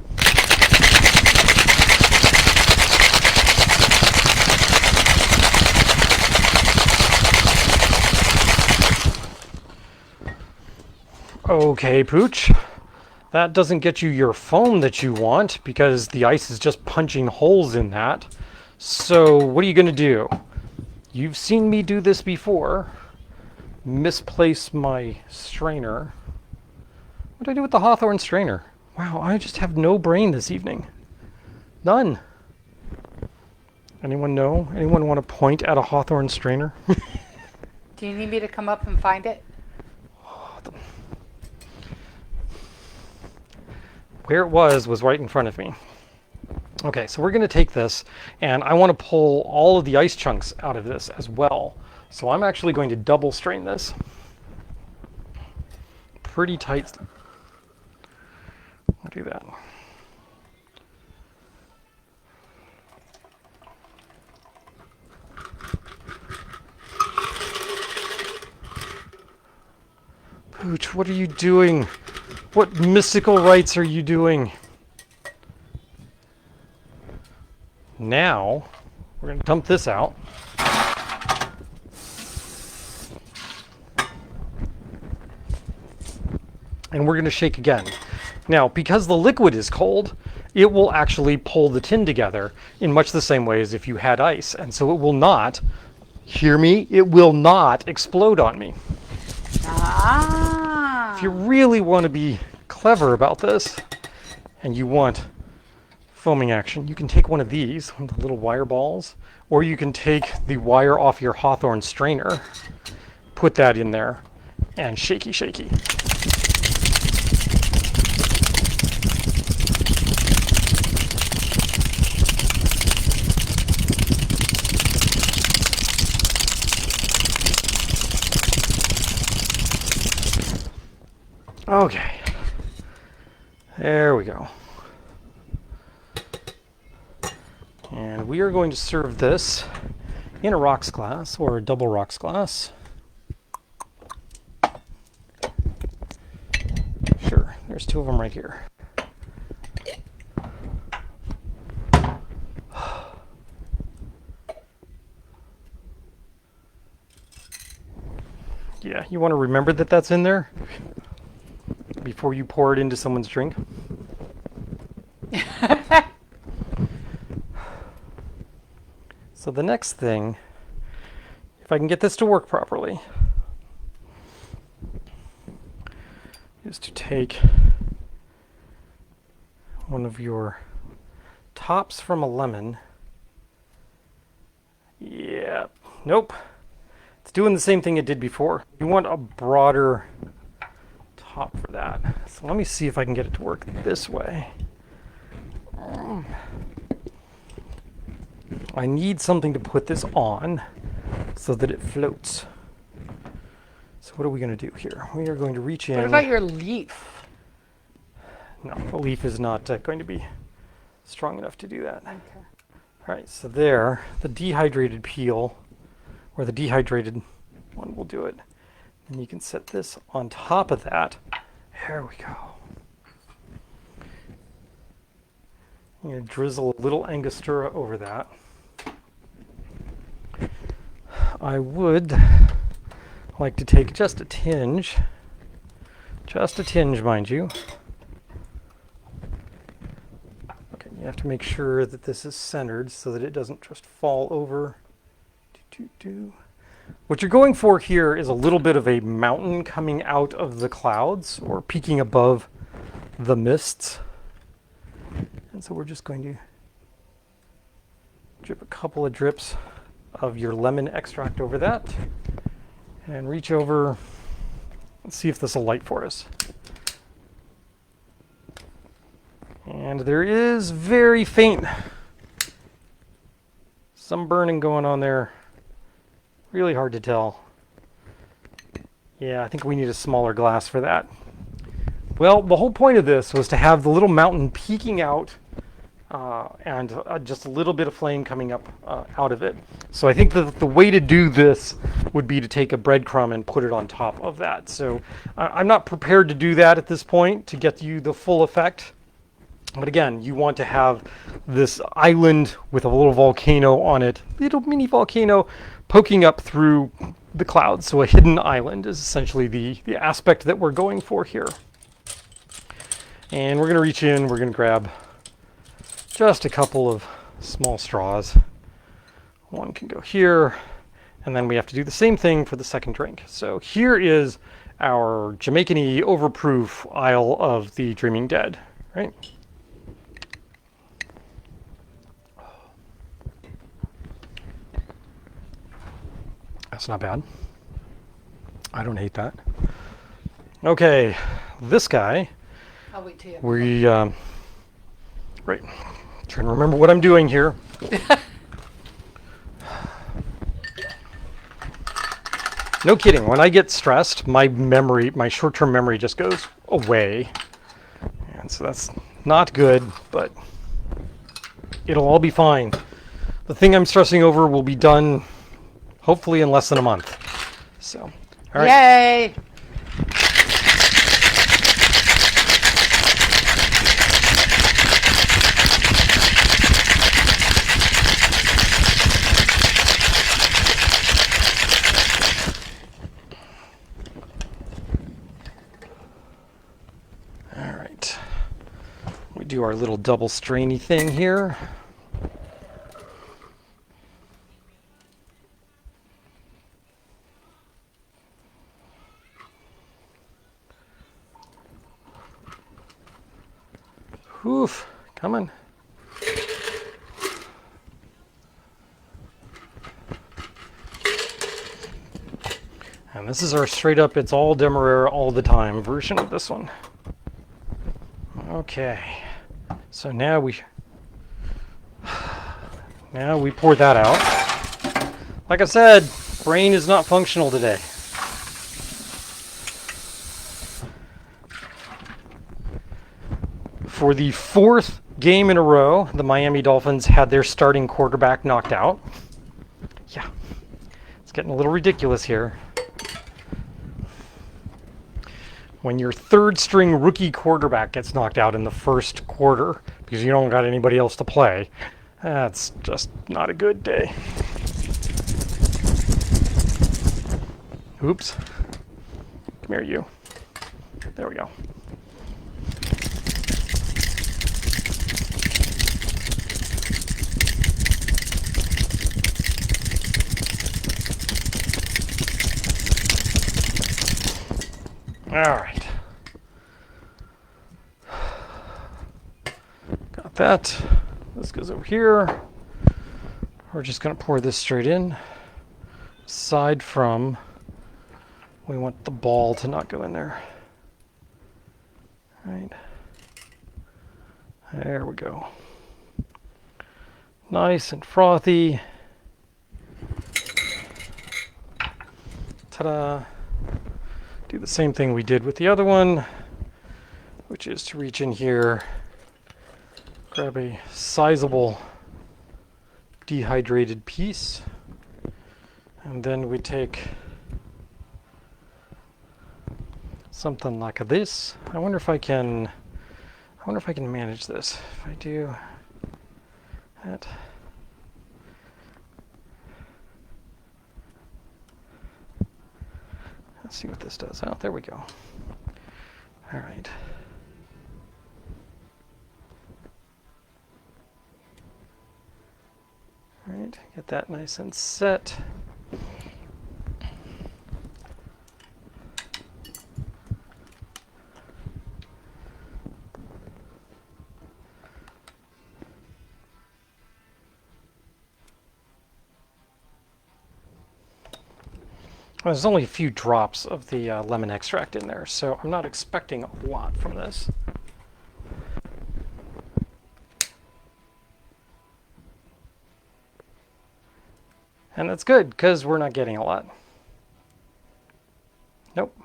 Okay, Pooch. That doesn't get you your foam that you want because the ice is just punching holes in that. So what are you gonna do? You've seen me do this before. Misplace my strainer. What do I do with the Hawthorne strainer? Wow, I just have no brain this evening. None. Anyone know? Anyone want to point at a Hawthorne strainer? Do you need me to come up and find it? Where it was right in front of me. Okay, so we're going to take this, and I want to pull all of the ice chunks out of this as well. So I'm actually going to double strain this. Pretty tight. I'll do that. Pooch, what are you doing? What mystical rites are you doing? Now, we're going to dump this out. And we're going to shake again. Now, because the liquid is cold, it will actually pull the tin together in much the same way as if you had ice. And so it will not, hear me, it will not explode on me. Ah. If you really want to be clever about this, and you want foaming action, you can take one of these, one of the little wire balls, or you can take the wire off your Hawthorne strainer, put that in there, and shaky. Okay, there we go. And we are going to serve this in a rocks glass or a double rocks glass. Sure, there's two of them right here. Yeah, you want to remember that that's in there before you pour it into someone's drink. So the next thing, if I can get this to work properly, is to take one of your tops from a lemon. Yeah, nope. It's doing the same thing it did before. You want a broader top for that. So let me see if I can get it to work this way. I need something to put this on so that it floats. So what are we going to do here? We are going to reach in. What about your leaf? No, the leaf is not going to be strong enough to do that. Okay. All right, so there, the dehydrated peel, or the dehydrated one will do it. And you can set this on top of that. There we go. I'm going to drizzle a little Angostura over that. I would like to take just a tinge Just a tinge, mind you. Okay, you have to make sure that this is centered so that it doesn't just fall over. What you're going for here is a little bit of a mountain coming out of the clouds or peeking above the mists. And so we're just going to drip a couple of drips of your lemon extract over that and reach over. Let's see if this will light for us. And there is very faint, some burning going on there. Really hard to tell. Yeah, I think we need a smaller glass for that. Well, the whole point of this was to have the little mountain peeking out and just a little bit of flame coming up out of it. So I think the way to do this would be to take a breadcrumb and put it on top of that. So I'm not prepared to do that at this point to get you the full effect. But again, you want to have this island with a little volcano on it, little mini volcano poking up through the clouds. So a hidden island is essentially the aspect that we're going for here. And we're going to reach in, we're going to grab just a couple of small straws. One can go here, and then we have to do the same thing for the second drink. So here is our Jamaican-y overproof Isle of the Dreaming Dead, right? That's not bad. I don't hate that. Okay, this guy. I'll wait till you. Right. Trying to remember what I'm doing here. No kidding. When I get stressed, my memory, my short-term memory just goes away. And so that's not good, but it'll all be fine. The thing I'm stressing over will be done hopefully in less than a month. So, all right. Yay! All right. We do our little double strainy thing here. Oof, coming. And this is our straight up, it's all Demerara all the time version of this one. Okay, so now we pour that out. Like I said, brain is not functional today. For the fourth game in a row, the Miami Dolphins had their starting quarterback knocked out. Yeah, it's getting a little ridiculous here. When your third string rookie quarterback gets knocked out in the first quarter because you don't got anybody else to play, that's just not a good day. Oops. Come here, you. There we go. All right. Got that. This goes over here. We're just going to pour this straight in. Aside from, we want the ball to not go in there. All right. There we go. Nice and frothy. Ta-da. Do the same thing we did with the other one, which is to reach in here, grab a sizable dehydrated piece, and then we take something like this. I wonder if I can manage this. If I do that. Let's see what this does. Oh, there we go. All right. All right, get that nice and set. Well, there's only a few drops of the lemon extract in there, so I'm not expecting a lot from this. And that's good, because we're not getting a lot. Nope.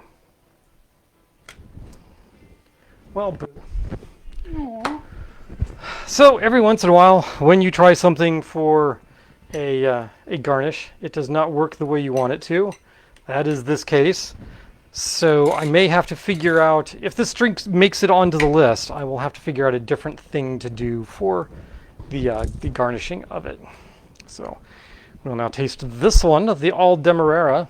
Well, Aww. so every once in a while, when you try something for a garnish, it does not work the way you want it to. That is this case. So I may have to figure out, if this drink makes it onto the list, I will have to figure out a different thing to do for the garnishing of it. So we'll now taste this one, of the All Demerara.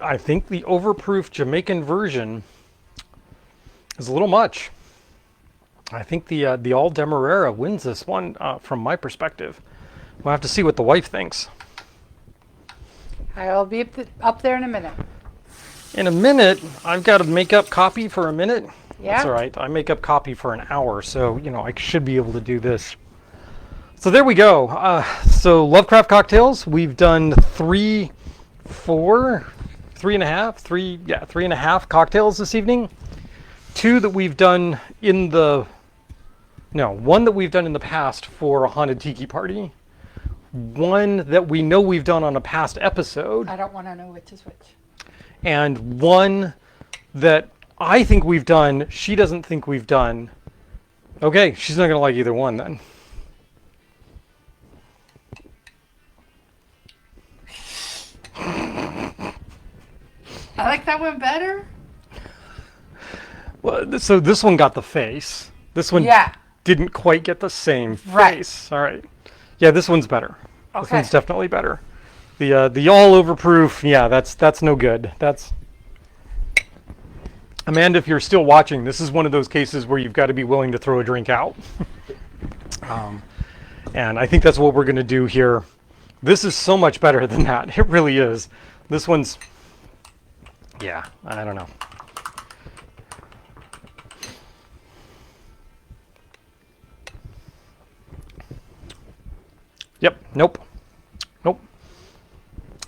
I think the overproof Jamaican version is a little much. I think the All Demerara wins this one from my perspective. We'll have to see what the wife thinks. I'll be up there in a minute. In a minute, I've got to make up copy for a minute. Yeah? That's all right. I make up copy for an hour, so I should be able to do this. So there we go. So Lovecraft cocktails, we've done 3 and a half cocktails this evening. 2 that we've done one that we've done in the past for a haunted tiki party. 1 that we know we've done on a past episode. I don't want to know which is which. And 1 that I think we've done, she doesn't think we've done. Okay, she's not going to like either one then. I like that one better. Well, so this one got the face. This one didn't quite get the same face. All right. Yeah, this one's better. Okay. This one's definitely better. The all overproof, yeah, that's no good. That's Amanda, if you're still watching, this is one of those cases where you've got to be willing to throw a drink out. And I think that's what we're going to do here. This is so much better than that. It really is. This one's, yeah, I don't know. Yep, nope.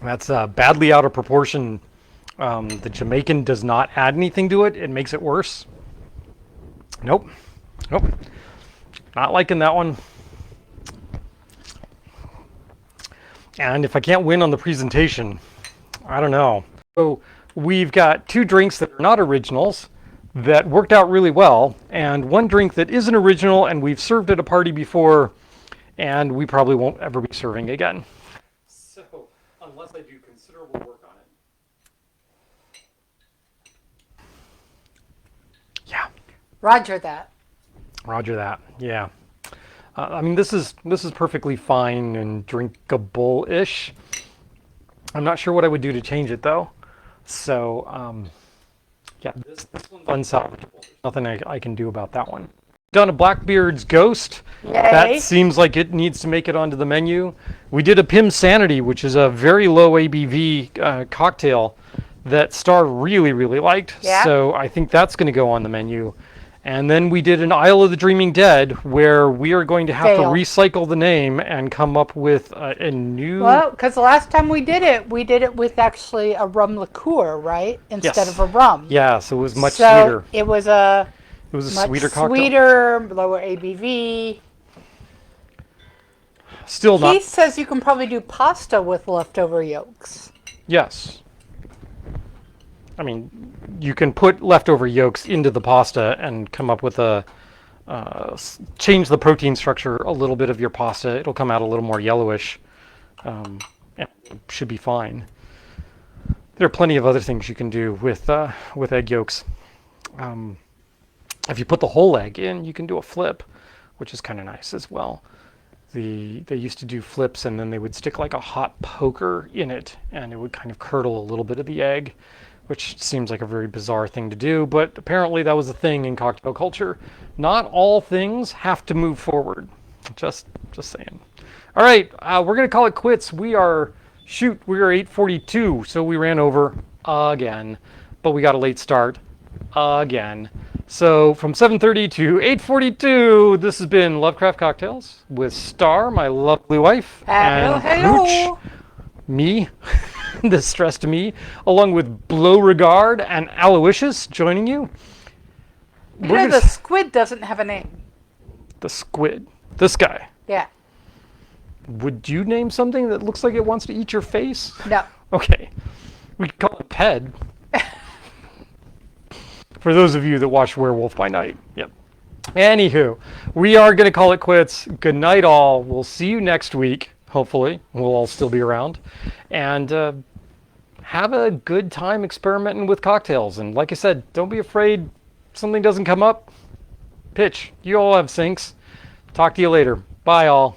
That's badly out of proportion. The Jamaican does not add anything to it. It makes it worse. Nope. Not liking that one. And if I can't win on the presentation, I don't know. So we've got 2 drinks that are not originals that worked out really well, and 1 drink that is an original and we've served at a party before, and we probably won't ever be serving again. So, unless I do considerable work on it. Yeah. Roger that. Yeah. I mean, this is perfectly fine and drinkable-ish. I'm not sure what I would do to change it, though. So, yeah, this one's unsalvageable. There's nothing I can do about that one. Done a Blackbeard's Ghost. Yay. That seems like it needs to make it onto the menu. We did a Pimmsanity, which is a very low ABV cocktail that Star really, really liked. Yeah. So I think that's going to go on the menu. And then we did an Isle of the Dreaming Dead, where we are going to have to recycle the name and come up with a new... Well, because the last time we did it with actually a rum liqueur, right? Instead of a rum. Yeah, so it was much sweeter. It was a much sweeter cocktail. Sweeter, lower ABV. Still not... He says you can probably do pasta with leftover yolks. Yes. I mean, you can put leftover yolks into the pasta and come up with change the protein structure a little bit of your pasta. It'll come out a little more yellowish. And it should be fine. There are plenty of other things you can do with egg yolks. If you put the whole egg in, you can do a flip, which is kind of nice as well. They used to do flips, and then they would stick like a hot poker in it, and it would kind of curdle a little bit of the egg, which seems like a very bizarre thing to do, but apparently that was a thing in cocktail culture. Not all things have to move forward. Just saying. All right, we're gonna call it quits. We are 8:42, so we ran over again, but we got a late start again. So from 7:30 to 8:42, this has been Lovecraft Cocktails with Star, my lovely wife, and hello. Hooch, me, the stressed me, along with Beauregard and Aloysius joining you. You know, the squid doesn't have a name. The squid. This guy. Yeah. Would you name something that looks like it wants to eat your face? No. Okay. We could call it Ped. For those of you that watch Werewolf by Night. Yep. Anywho, we are going to call it quits. Good night, all. We'll see you next week. Hopefully. We'll all still be around. And have a good time experimenting with cocktails. And like I said, don't be afraid something doesn't come up. Pitch. You all have sinks. Talk to you later. Bye, all.